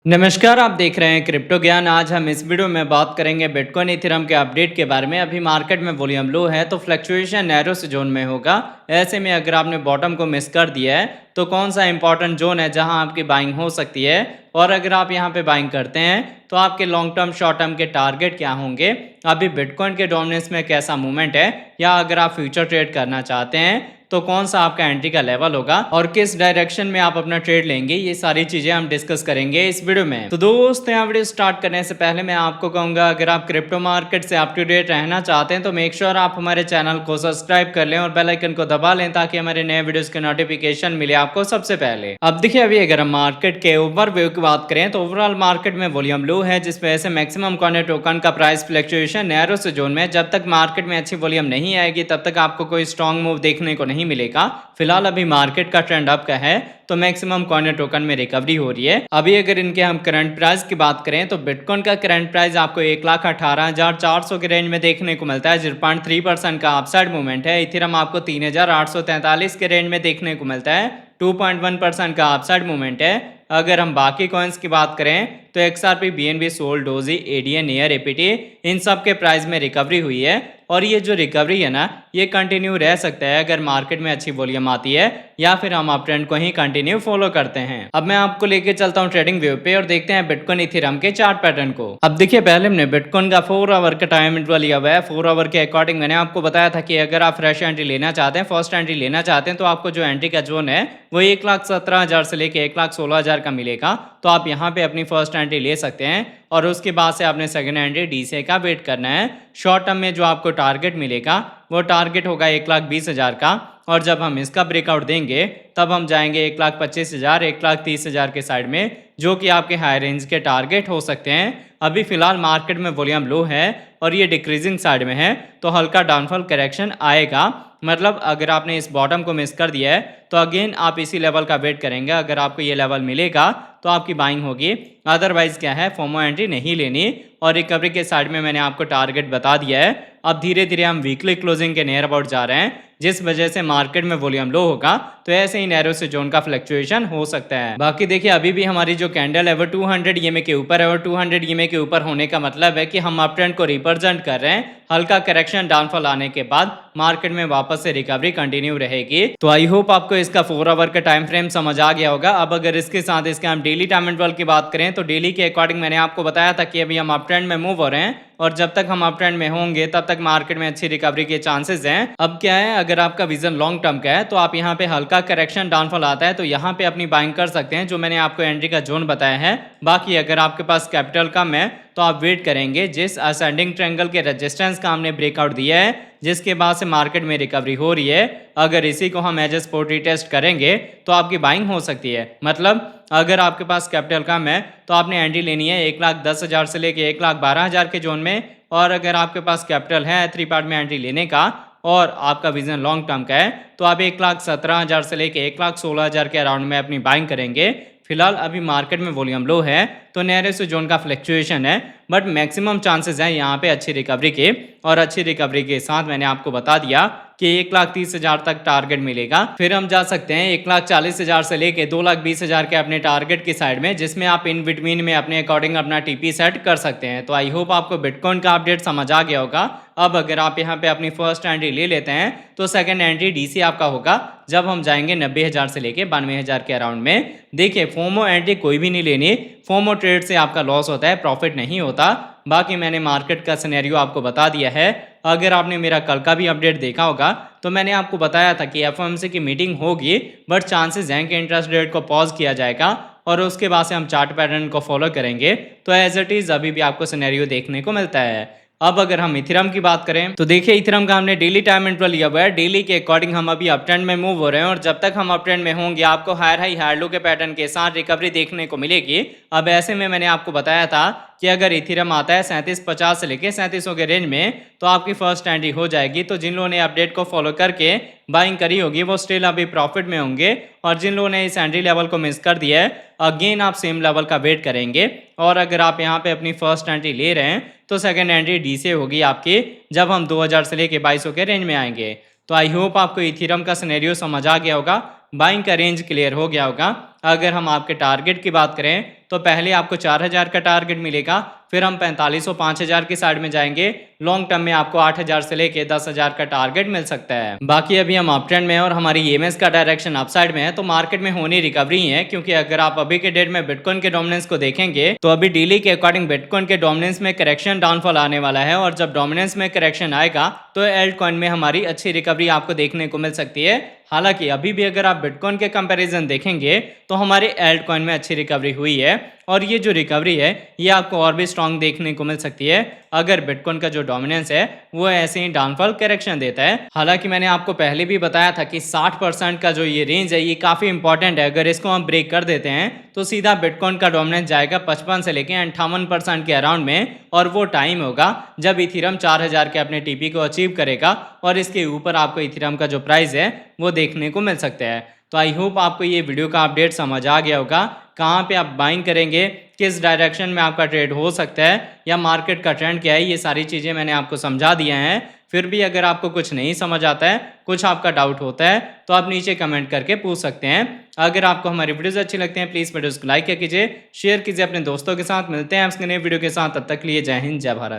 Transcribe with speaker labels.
Speaker 1: नमस्कार, आप देख रहे हैं क्रिप्टो ज्ञान। आज हम इस वीडियो में बात करेंगे बिटकॉइन इथेरियम के अपडेट के बारे में। अभी मार्केट में वॉल्यूम लो है तो फ्लक्चुएशन नैरो से जोन में होगा। ऐसे में अगर आपने बॉटम को मिस कर दिया है तो कौन सा इंपॉर्टेंट जोन है जहां आपकी बाइंग हो सकती है, और अगर आप यहां पे बाइंग करते हैं तो आपके लॉन्ग टर्म शॉर्ट टर्म के टारगेट क्या होंगे, अभी बिटकॉइन के डोमिनेंस में कैसा मूवमेंट है, या अगर आप फ्यूचर ट्रेड करना चाहते हैं तो कौन सा आपका एंट्री का लेवल होगा और किस डायरेक्शन में आप अपना ट्रेड लेंगे, ये सारी चीजें हम डिस्कस करेंगे इस वीडियो में। तो दोस्तों, यहाँ वीडियो स्टार्ट करने से पहले मैं आपको कहूंगा, अगर आप क्रिप्टो मार्केट से अप टू डेट रहना चाहते हैं तो मेक श्योर आप हमारे चैनल को सब्सक्राइब कर लें और बेल आइकन को दबा लें ताकि हमारे नए वीडियोस के नोटिफिकेशन मिले आपको सबसे पहले। अब देखिए, अभी अगर हम मार्केट के ओवरव्यू की बात करें तो ओवरऑल मार्केट में वॉल्यूम लो है, जिस वजह से मैक्सिमम कॉइन टोकन का प्राइस फ्लक्चुएशन नैरो से जोन में। जब तक मार्केट में अच्छी वॉल्यूम नहीं आएगी तब तक आपको कोई स्ट्रॉन्ग मूव देखने को नहीं मिलेगा। फिलहाल अभी मार्केट का ट्रेंड अप का है तो मैक्सिमम कॉइन टोकन में रिकवरी हो रही है। अभी अगर इनके हम करंट प्राइस की बात करें तो बिटकॉइन का करंट प्राइस आपको 1,18,400 के रेंज में देखने को मिलता है। 0.3% का अपसाइड मूवमेंट है। इथेरियम आपको 3,843 के रेंज में देखने को मिलता है। 2.1% का अपसाइड मूवमेंट है। अगर हम बाकी कॉइन्स की बात करें तो XRP, BNB, Sol, Doge, ADA, Near, APT, इन सब के प्राइस में रिकवरी हुई है और ये जो रिकवरी है ना, ये कंटिन्यू रह सकता है अगर मार्केट में अच्छी वॉल्यूम आती है या फिर हम अप ट्रेंड को ही कंटिन्यू फॉलो करते हैं। अब मैं आपको लेके चलता हूँ ट्रेडिंग व्यू पे और देखते हैं बिटकॉइन इथेरियम के चार्ट पैटर्न को। अब देखिए, पहले हमने बिटकॉइन का 4 आवर का टाइम इंटरवल लिया हुआ है। 4 आवर के अकॉर्डिंग मैंने आपको बताया था कि अगर आप फ्रेश एंट्री लेना चाहते हैं, फर्स्ट एंट्री लेना चाहते हैं, तो आपको जो एंट्री का जोन है वो 1,17,000 से लेके 1,16,000 का मिलेगा। तो आप यहाँ पे अपनी फर्स्ट एंट्री ले सकते हैं और उसके बाद से आपने सेकंड एंट्री DCA का वेट करना है। शॉर्ट टर्म में जो आपको टारगेट मिलेगा वो टारगेट होगा 1,20,000 का, और जब हम इसका ब्रेकआउट देंगे तब हम जाएंगे 1,25,000, 1,30,000 के साइड में, जो कि आपके हाई रेंज के टारगेट हो सकते हैं। अभी फिलहाल मार्केट में वॉल्यूम लो है और ये डिक्रीजिंग साइड में है तो हल्का डाउनफॉल करेक्शन आएगा। मतलब अगर आपने इस बॉटम को मिस कर दिया है तो अगेन आप इसी लेवल का वेट करेंगे। अगर आपको ये लेवल मिलेगा तो आपकी बाइंग होगी, अदरवाइज क्या है, फोमो एंट्री नहीं लेनी। और रिकवरी के साइड में मैंने आपको टारगेट बता दिया है। अब धीरे धीरे हम वीकली क्लोजिंग के नियर अबाउट जा रहे हैं, जिस वजह से मार्केट में वॉल्यूम लो होगा तो ऐसे ही नैरो से जोन का फ्लक्चुएशन हो सकता है। बाकी देखिए, अभी भी हमारी जो कैंडल है वो 200 EMA के ऊपर है, और 200 EMA के ऊपर होने का मतलब है कि हम अप ट्रेंड को रिप्रेजेंट कर रहे हैं। हल्का करेक्शन डाउनफॉल आने के बाद मार्केट में वापस से रिकवरी कंटिन्यू रहेगी। तो आई होप आपको इसका 4 आवर का टाइम फ्रेम समझ आ गया होगा। अब अगर इसके साथ इसके हम डेली टाइम इंटरवल की बात करें तो डेली के अकॉर्डिंग मैंने आपको बताया था कि अभी हम अप ट्रेंड में मूव हो रहे हैं, और जब तक हम अप ट्रेंड में होंगे तब तक मार्केट में अच्छी रिकवरी के चांसेस हैं। अब क्या है, अगर आपका विजन लॉन्ग टर्म का है तो आप यहाँ पे हल्का करेक्शन डाउनफॉल आता है तो यहाँ पे अपनी बाइंग कर सकते हैं, जो मैंने आपको एंट्री का जोन बताया है। बाकी अगर आपके पास कैपिटल कम है तो आप वेट करेंगे जिस असेंडिंग ट्रायंगल के रेजिस्टेंस का हमने ब्रेकआउट दिया है, जिसके बाद से मार्केट में रिकवरी हो रही है। अगर इसी को हम एज ए सपोर्ट रीटेस्ट करेंगे तो आपकी बाइंग हो सकती है। मतलब अगर आपके पास कैपिटल कम है तो आपने एंट्री लेनी है 1,10,000 से लेके 1,12,000 के जोन में, और अगर आपके पास कैपिटल है 3 पार्ट में एंट्री लेने का और आपका विजन लॉन्ग टर्म का है तो आप 1,17,000 से लेके 1,16,000 के अराउंड में अपनी बाइंग करेंगे। फिलहाल अभी मार्केट में वॉल्यूम लो है तो नैरो से जोन का फ्लक्चुएशन है, बट मैक्सिमम चांसेस हैं यहाँ पे अच्छी रिकवरी के, और अच्छी रिकवरी के साथ मैंने आपको बता दिया कि 1,30,000 तक टारगेट मिलेगा। फिर हम जा सकते हैं 1,40,000 से लेके 2,20,000 के अपने टारगेट की साइड में, जिसमें आप इन बिटवीन में अपने अकॉर्डिंग अपना TP सेट कर सकते हैं। तो आई होप आपको बिटकॉइन का अपडेट समझ आ गया होगा। अब अगर आप यहाँ पे अपनी फर्स्ट एंट्री ले लेते हैं तो सेकंड एंट्री DC आपका होगा जब हम जाएंगे 90,000 से लेके 92,000 के अराउंड में। देखिए, फोमो एंट्री कोई भी नहीं लेनी। फोमो ट्रेड से आपका लॉस होता है, प्रॉफिट नहीं होता। बाकी मैंने मार्केट का सिनेरियो आपको बता दिया है। अगर आपने मेरा कल का भी अपडेट देखा होगा तो मैंने आपको बताया था कि FOMC की मीटिंग होगी, बट चांसेस हैं कि इंटरेस्ट रेट को पॉज किया जाएगा और उसके बाद से हम चार्ट पैटर्न को फॉलो करेंगे। तो एज इट इज अभी भी आपको सिनेरियो देखने को मिलता है। अब अगर हम इथेरियम की बात करें तो देखिए, इथेरियम का हमने डेली टाइम इंटरवल लिया हुआ है। डेली के अकॉर्डिंग हम अभी अप ट्रेंड में मूव हो रहे हैं, और जब तक हम अप ट्रेंड में होंगे आपको हायर हाई हायर लो के पैटर्न के साथ रिकवरी देखने को मिलेगी। अब ऐसे में मैंने आपको बताया था कि अगर इथेरियम आता है 3750 से लेके 3700 के रेंज में तो आपकी फर्स्ट एंट्री हो जाएगी। तो जिन लोगों ने अपडेट को फॉलो करके बाइंग करी होगी वो स्टिल अभी प्रॉफिट में होंगे, और जिन लोगों ने इस एंट्री लेवल को मिस कर दिया है अगेन आप सेम लेवल का वेट करेंगे। और अगर आप यहाँ पे अपनी फर्स्ट एंट्री ले रहे हैं तो सेकंड एंट्री DCA होगी आपकी जब हम 2000 से लेके 2200 के रेंज में आएंगे। तो आई होप आपको इथेरियम का सिनेरियो समझ आ गया होगा। बाइंग का रेंज क्लियर हो गया होगा। अगर हम आपके टारगेट की बात करें तो पहले आपको 4000 का टारगेट मिलेगा, फिर हम 4500 5000 की साइड में जाएंगे। लॉन्ग टर्म में आपको 8000 से लेके 10,000 का टारगेट मिल सकता है। बाकी अभी हम अप ट्रेंड में हैं और हमारी ईएमएस का डायरेक्शन अपसाइड में है, तो मार्केट में होनी रिकवरी ही है। क्योंकि अगर आप अभी के डेट में बिटकॉइन के डोमिनेंस को देखेंगे तो अभी डेली के अकॉर्डिंग बिटकॉइन के डोमिनेंस में करेक्शन डाउनफॉल आने वाला है, और जब डोमिनेंस में करेक्शन आएगा तो एल्ट कॉइन में हमारी अच्छी रिकवरी आपको देखने को मिल सकती है। हालांकि अभी भी अगर आप बिटकॉइन के कंपैरिजन देखेंगे तो हमारे एल्ट कॉइन में अच्छी रिकवरी हुई है, और ये जो रिकवरी है ये आपको और भी स्ट्रांग देखने को मिल सकती है अगर बिटकॉइन का जो डोमिनेंस है वो ऐसे ही डाउनफॉल करेक्शन देता है। हालांकि मैंने आपको पहले भी बताया था कि 60% का जो ये रेंज है ये काफ़ी इंपॉर्टेंट है। अगर इसको हम ब्रेक कर देते हैं तो सीधा बिटकॉइन का डोमिनेंस जाएगा 55 से लेके 58% के अराउंड में, और वो टाइम होगा जब इथेरियम 4000 के अपने टीपी को अचीव करेगा, और इसके ऊपर आपको इथेरियम का जो प्राइस है वो देखने को मिल सकता है। तो आई होप आपको ये वीडियो का अपडेट समझ आ गया होगा। कहाँ पे आप बाइंग करेंगे, किस डायरेक्शन में आपका ट्रेड हो सकता है, या मार्केट का ट्रेंड क्या है, ये सारी चीज़ें मैंने आपको समझा दिया हैं। फिर भी अगर आपको कुछ नहीं समझ आता है, कुछ आपका डाउट होता है, तो आप नीचे कमेंट करके पूछ सकते हैं। अगर आपको हमारी वीडियोस अच्छी लगती हैं प्लीज़ वीडियोस को लाइक कीजिए, शेयर कीजिए अपने दोस्तों के साथ। मिलते हैं आपसे नए वीडियो के साथ, तब तक के लिए जय हिंद जय भारत।